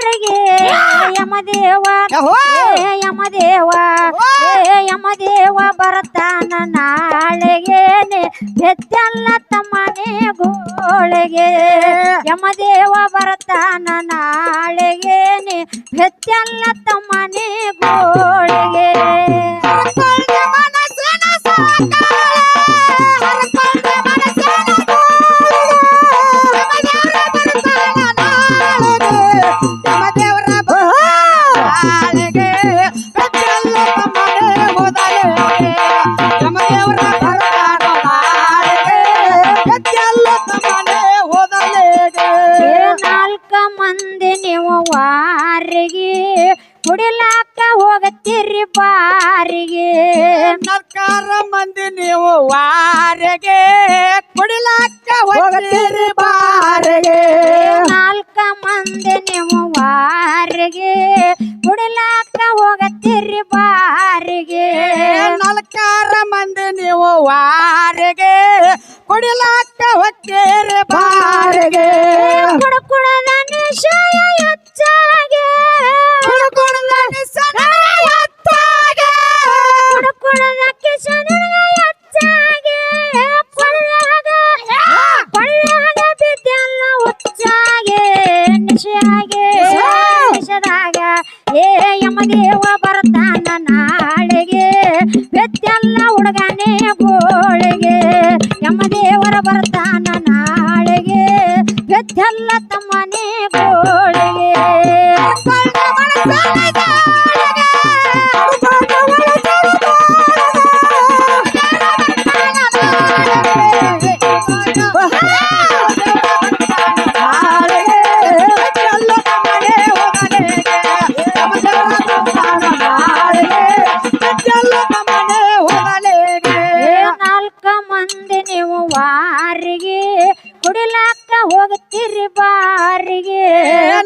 ನಾಳೆಗೆ ಯಮದೇವ ಯಮದೇವ ಬರ್ತಾನ ನಾಳೆಗೇನೆ ಬೆತ್ತಲ್ಲ ತಮ್ಮನೆ ಗೋಳೆಗೆ ಯಮದೇವ ಬರ್ತಾನ ನಾಳೆಗೇನೆ ಬೆತ್ತಲ್ಲ ತಮ್ಮನೆ ಗೋಳೆಗೆ ವಾರಿಗೆ ಕುಡಿಲಾಕ ಹೋಗತ್ತೀರಿ ಬಾರಿಗೆ ನಲ್ಕಾರ ಮಂದಿ ನೀವು ವಾರಿಗೆ ಕುಡಿಲಾಕ ಹೋಗತ್ತೀರಿ ಬಾರಿಗೆ ನಾಲ್ಕ ಮಂದಿ ನೀವು ವಾರಿಗೆ ಕುಡಿಲಾಕ ಹೋಗತ್ತೀರಿ ಬಾರಿಗೆ ನಲ್ಕಾರ ಮಂದಿ ನೀವು ವಾರಿಗೆ ಕುಡಿಲಾಕ ಹೋಗ್ತೀರಿ ಬಾರಿಗೆ ಕುಡಕುಡದ ನಿಶಯ ಹೆಚ್ಚಾಗೆ ಕುಡಕುಡದ ಕಿಶನ ಹೆಚ್ಚಾಗೆ ಕೊಳ್ಳಾಗ ಬಿದ್ದೆಲ್ಲ ಹುಚ್ಚಾಗೆ ನಿಶದಾಗ ಯಮದೇವ ಬರ್ತಾನ ನಾಳೆಗೆ ಬೆತ್ತಲ್ಲ ಹುಡುಗನೇ ಗೋಳಿಗೆ ಯಮದೇವರ ಬರ್ತಾನ ನಾಳೆಗೆ ಬೆತ್ತಲ್ಲ ತಮ್ಮನೇ ಗೋಳಿಗೆ ವಾರಿಗೆ ಕುಡಿಲಾಕ ಹೋಗ್ತೀರಿ ಬಾರಿಗೆ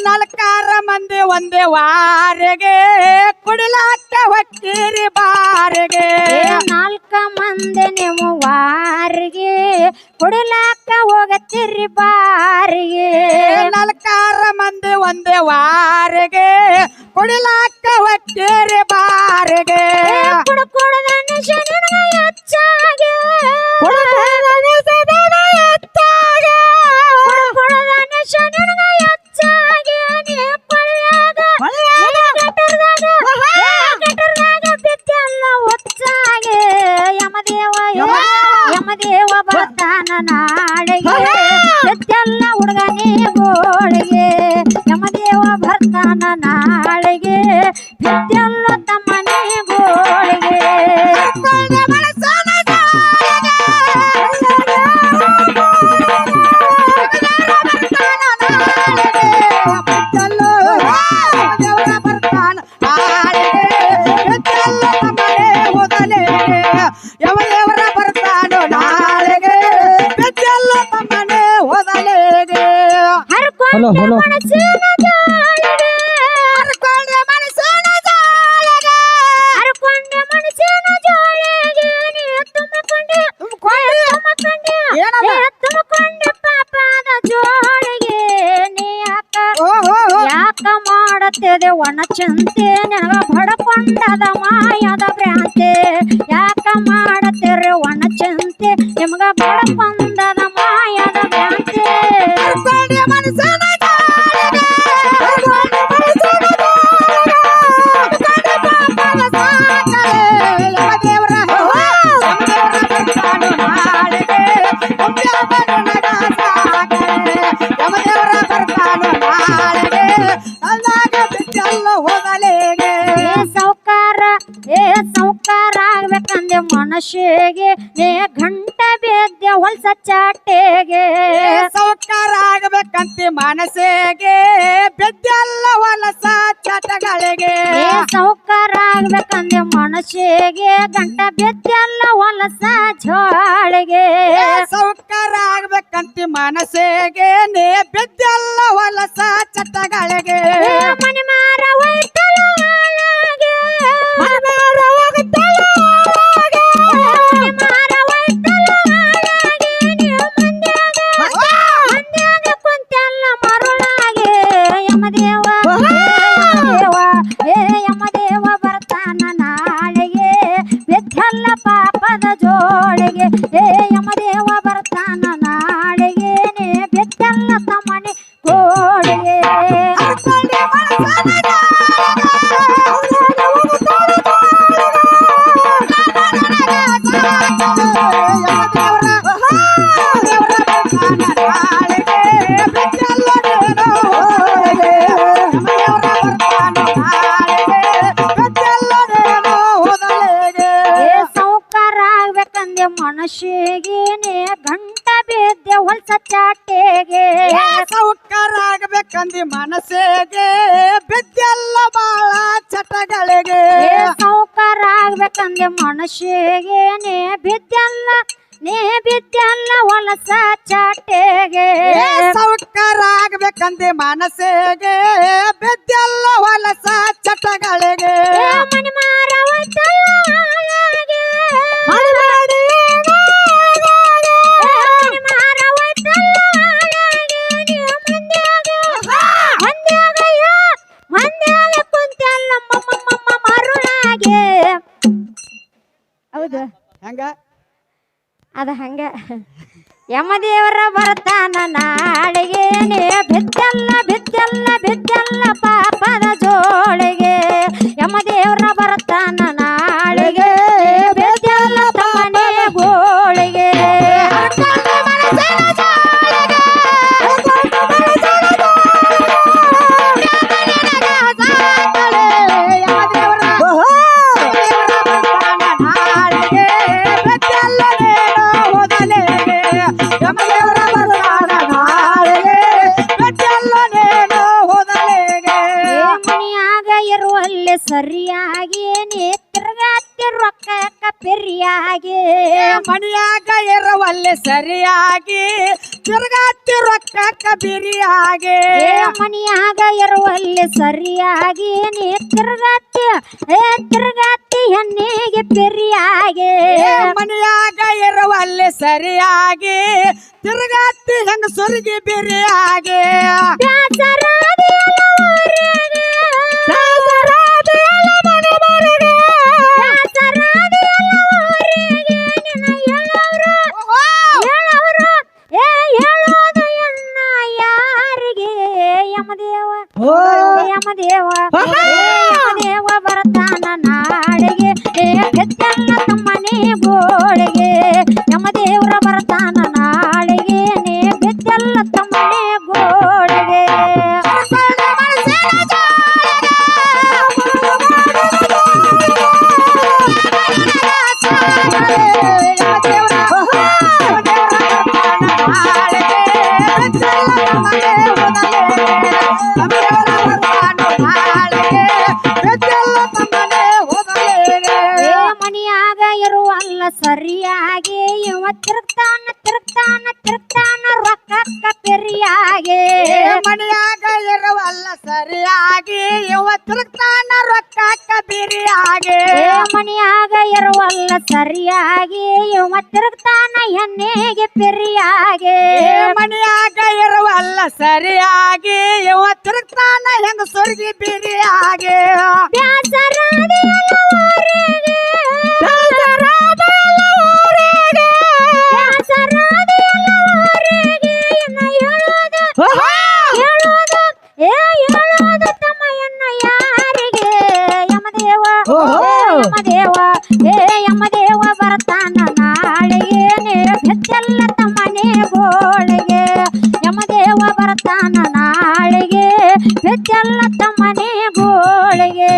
ನಲ್ಕಾರ ಮಂದಿ ಒಂದೇ ವಾರಿಗೆ ಕುಡಿಲಾಕ ಹೋಗ್ತೀರಿ ಬಾರಿಗೆ ನಾಲ್ಕ ಮಂದಿ ನೀವು ವಾರಿಗೆ ಕುಡಿಲಾಕ ಹೋಗತ್ತೀರಿ ಬಾರಿಗೆ ನಲ್ಕಾರ ಮಂದಿ ಒಂದೇ ವಾರಿಗೆ ಕುಡಿಲಾಕ ಹೋಗ್ತೀರಿ ಬಾರಿಗೆ ಕುಡಕುಡದ ನಿಶನ ಹೆಚ್ಚಾಗೆ ಯಮದೇವ ಬರ್ತಾನ ನಾಳೆಗೆ ಬೆತ್ತಲ್ಲ ಹುಡುಗನೇ ಗೋಳಿಗೆ ಯಮದೇವ ಬರ್ತಾನ ನಾಳೆಗೆ ಬೆತ್ತಲ್ಲ ತಮ್ಮನೇ ಗೋಳಿಗೆ ಹಲೋ ಹಲೋ ಯಾಕ ಮಾಡತ್ತೇದೆ ಒಣ ಚಿಂತೆ ನನಗ ಬಡಕೊಂಡದ ಮಾಯದ ಭ್ರಾಂತೆ ಯಾಕ ಮಾಡತ್ತೇರೆ ಒಣ ಚಿಂತೆ ನಿಮಗ ಬಡಕೊಂಡದ ಮಾಯದ ಭ್ರಾಂತೆ ಸೌಕಾರ ಆಗ್ಬೇಕಂದೆ ಮನುಷ್ಯಗೆ ನೇ ಗಂಟ ಬೇದ್ಯ ಹೊಲ್ಸ ಚಾಟೆಗೆ ಸೌಕಾರ ಆಗ್ಬೇಕಂತ ಮನಸ್ಸಿಗೆ ಬೆದ್ದಲ್ಲ ಹೊಲಸ ಚಟಗಳಿಗೆ ಸೌಕಾರ ಆಗ್ಬೇಕಂದೆ ಮನುಷ್ಯಗೆ ಗಂಟ ಬೆದ್ದಲ್ಲ ಹೊಲಸ ಝಾಳಿಗೆ ಸೌಕಾರ ಆಗ್ಬೇಕಂತ ಮನಸ್ಸಿಗೆ ನೇ ಬೆದ್ದಲ್ಲ ಹೊಲಸ ಚಟಗಳಿಗೆ ಮನೆ ಮಾರ ಹೋಯ್ತಲ್ಲ ಹಾಳಾಗೆ ಮಂದ್ಯಾಗ ಕುಂತೆಲ್ಲ ಮರುಳಾಗೆ ಯಮದೇವ ಸೌಕಾರ ಆಗ್ಬೇಕಂದೆ ಮನುಷ್ಯಗೇನೆ ಗಂಟ ಬಿದ್ದೆ ಹೊಲ್ಸ ಚಾಟೆಗೆ ಸೌಕಾರ ಆಗ್ಬೇಕಂದಿ ಮನಸ್ಸಿಗೆ ಬಿದ್ದೆಲ್ಲ ಬಾಳ ಚಟಗಳಿಗೆ ಸೌಕಾರ ಆಗ್ಬೇಕಂದೆ ಮನುಷ್ಯಗೇನೆ ಬಿದ್ದೆಲ್ಲ ಹೊಲಸ ಚಾಟೆಗೆ ಸೌಕಾರ ಆಗ್ಬೇಕಂದಿ ಮನಸ್ಸಿಗೆ ಬಿದ್ದೆಲ್ಲ ಹೊಲಸ ಚಟಗಳಿಗೆ ಮನೆ ಮಾರ ಹೋಯ್ತಲ್ಲ ಹಾಳಾಗೆ. ಮನೆ ಮಾರ ಹೋಯ್ತಲ್ಲ ಹಾಳಾಗೆ. ನೀವು ಮಂದ್ಯಾಗ ಕುಂತೆಲ್ಲ ಮರುಳಾಗೆ. ಹೌದು ಹೆಂಗ ಅದ ಹಂಗ ಯಮದೇವರ ಬರ್ತಾನ ನಾಳಿಗೆ ಬಿದ್ದೆಲ್ಲ ಪಾಪದ ಜೋಳಿಗೆ ಯಮದೇವರ ಬರ್ತಾನ ನಾಳಿಗೆ ಬಿದ್ದೆಲ್ಲ ತಮನೆ ಗೋಳಿಗೆ ಮನೆಯಾಗ ಇರುವಲ್ಲಿ ಸರಿಯಾಗಿ ನೇತ್ರಗಾತಿ ರೊಕ್ಕ ಪೆರಿಯಾಗಿ ಮನೆಯಾಗ ಇರುವಲ್ಲಿ ಸರಿಯಾಗಿ ತಿರ್ಗಾತಿ ರೊಕ್ಕ ಬಿರಿಯಾಗಿ ಮನೆಯಾಗ ಇರುವಲ್ಲಿ ಸರಿಯಾಗಿ ನೇತ್ರಗಾತಿ ಹೆಣ್ಣಿಗೆ ಪೆರಿಯಾಗಿ ಮನೆಯಾಗ ಇರುವಲ್ಲಿ ಸರಿಯಾಗಿ ತಿರ್ಗಾತಿ ಹೆಂಗಸರಿಗೆ ಬಿರಿಯಾಗಿ ಯಮದೇವ ಬರ್ತಾನ ನಾಳಿಗೆ ಬೆದ್ದೆಲ್ಲ ತಮ್ಮನೆ ಗೋಳಿಗೆ ಯಮದೇವ್ರ ಬರ್ತಾನ ನಾಳಿಗೆ ಬೆದ್ದೆಲ್ಲ ತಮ್ಮನೆ ಗೋಳಿಗೆ ಮನೆಯಾಗ ಇರುವಲ್ಲ ಸರಿಯಾಗಿ ಇವ ತಿರುಗ್ತಾನ ರೊಕ್ಕ ಪೆರಿಯಾಗಿ ಮನೆಯಾಗ ಇರುವಲ್ಲ ಸರಿಯಾಗಿ ಇವ ತಿರುಗ್ತಾನ ರೊಕ್ಕ ಬಿರಿಯಾಗಿ ಮನೆಯಾಗ ಇರುವಲ್ಲ ಸರಿಯಾಗಿ ಇವ ತಿರುಗ್ತಾನ ಹೆಣ್ಣಿಗೆ ಪೆರಿಯಾಗಿ ಮನೆಯಾಗ ಇರುವಲ್ಲ ಸರಿಯಾಗಿ ಇವ ತಿರುಗ್ತಾನ ಹೆಂಗಸರಿಗೆ ಬಿರಿಯಾಗಿ ಯಮದೇವ ಬರ್ತಾನ ನಾಳಿಗೆ ಬೆದ್ದೆಲ್ಲ ತಮ್ಮನೆ ಗೋಳಿಗೆ ಯಮದೇವ ಬರ್ತಾನ ನಾಳಿಗೆ ಬೆದ್ದೆಲ್ಲ ತಮ್ಮನೆ ಗೋಳಿಗೆ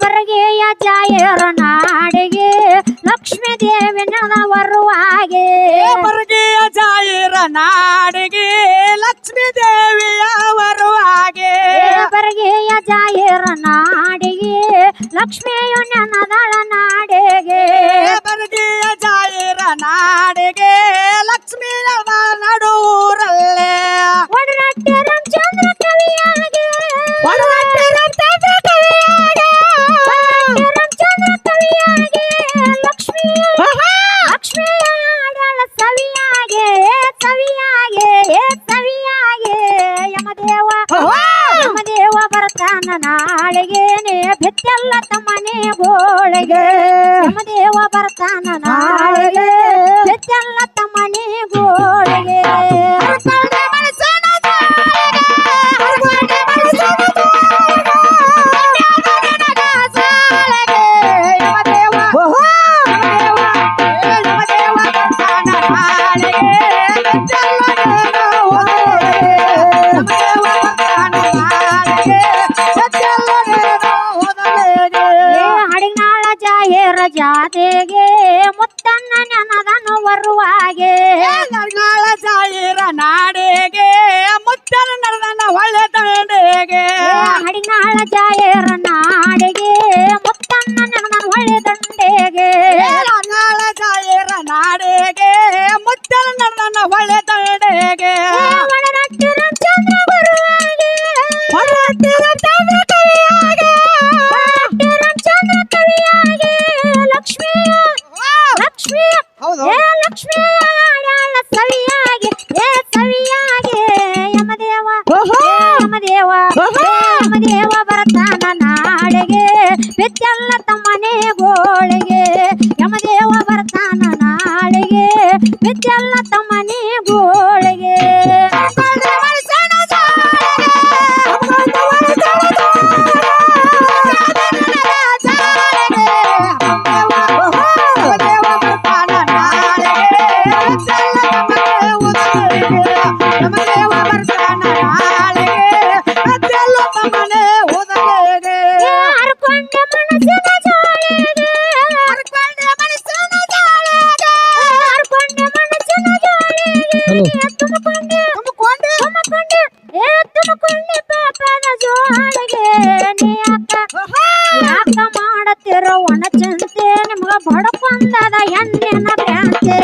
ಬರಗೆಯ ಜಾಯರ ನಾಡಿಗೆ ಲಕ್ಷ್ಮೀ ದೇವಿ ನವರುವಾಗೆ ಬರಗೆಯ ಜಾಯಿರ ನಾಡಿಗೆ ಲಕ್ಷ್ಮೀ ದೇವಿಯವರು ಹಾಗೆ ಬರಗೆಯ ಜಾಯರ ನಾಡಿಗೆ ಲಕ್ಷ್ಮಿಯು ನೆನದಳ ನಾಡಿಗೆ ಬರಗೆಯ ಜಾಯಿರ ನಾಡಿಗೆ ಲಕ್ಷ್ಮೀ ನಡುವೂರಲ್ಲೇ ಒಡನಟ್ಟಿ ರಾಮಚಂದ್ರ ಕವಿಯಾಗೆ ಲಕ್ಷ್ಮಿ ಆಡಳ ಸವಿಯಾಗೆ ನಾಳಿಗೆ ನೀ ಬೆಚ್ಚಲ್ಲ ತಮ್ಮನೆ ಗೋಳಿಗೆ ಯಮದೇವ ಬರ್ತಾನ ನಾಳಿಗೆ ಬೆಚ್ಚಲ್ಲ ತಮ್ಮನೆ ಗೋಳಿಗೆ ಹಡಿನಾಳ ಜಾಹೇರ ಜಾತೆಗೆ ಮುತ್ತನ್ನ ನೆನದನು ಬರುವಾಗೆ ನಾಳ ಜಾಯಿರ ನಾಡಿಗೆ ಮುಚ್ಚನ ನಡೆದನ ಒಳ್ಳೆ ದಂಡೆಗೆ ಹಡಿನಾಳ ಜಾಹೇರ ನಾಡಿಗೆ ಮುತ್ತನ್ನ ನೆನದನು ಒಳ್ಳೆ ದಂಡೆಗೆ ನಾಳ ಜಾಯಿರ ನಾಡಿಗೆ ಮುಚ್ಚನ ನಡೆದನ ಒಳ್ಳೆ ದಂಡೆಗೆ ಒಡನಟ್ಟಿರ ಚಂದ್ರ ಬರುವಾಗೆ ಹೊರಟಿರ ಚಂದ್ರ ಕವಿಯಾಗೆ ಒಡನಟ್ಟಿರ ಚಂದ್ರ ಕವಿಯಾಗೆ ಲಕ್ಷ್ಮಿಯ ಲಕ್ಷ್ಮಿಯ ಹೌದು ಏ ಲಕ್ಷ್ಮಿಯ ಆಡಾಳ ಸವಿಯಾಗಿ ಏ ಸವಿಯಾಗಿ ಯಮದೇವ ಯಮದೇವ ಯಮದೇವ ಬರ್ತಾನ ನಾಡಿಗೆ ಬೆಚ್ಚಲ್ಲ ತಮ್ಮನೆ ಗೋಳಿಗೆ ಯಮದೇವ ಬರ್ತಾನ ನಾಡಿಗೆ ಬೆಚ್ಚಲ್ಲ ತಮ್ಮನೆ ಗೋಳಿಗೆ ಹರ್ಕೊಂಡ ಮನಸ್ಸಿನ ಜೋಳಿಗೆ ಹರ್ಕೊಂಡ ಮನಸ್ಸಿನ ಜೋಳಿಗೆ ತುಂಬಿಕೊಂಡೆ ಏ ತುಂಬಿಕೊಂಡೆ ಪಾಪದ ಜೋಳಿಗೆ ನೀ ಯಾಕ ಮಾಡತಿರೋ ಒಣ ಚಿಂತೆ ನಿಮ್ಗ ಬಡಕೊಂದದ ಹೆಣ್ಣಿನ ಭ್ರಾಂತೆ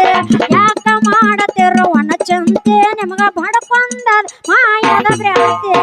ಯಾಕ ಮಾಡತಿರೋ ಒಣ ಚಿಂತೆ ನಿಮ್ಗ ಬಡಕೊಂದದ ಮಾಯದ ಭ್ರಾಂತೆ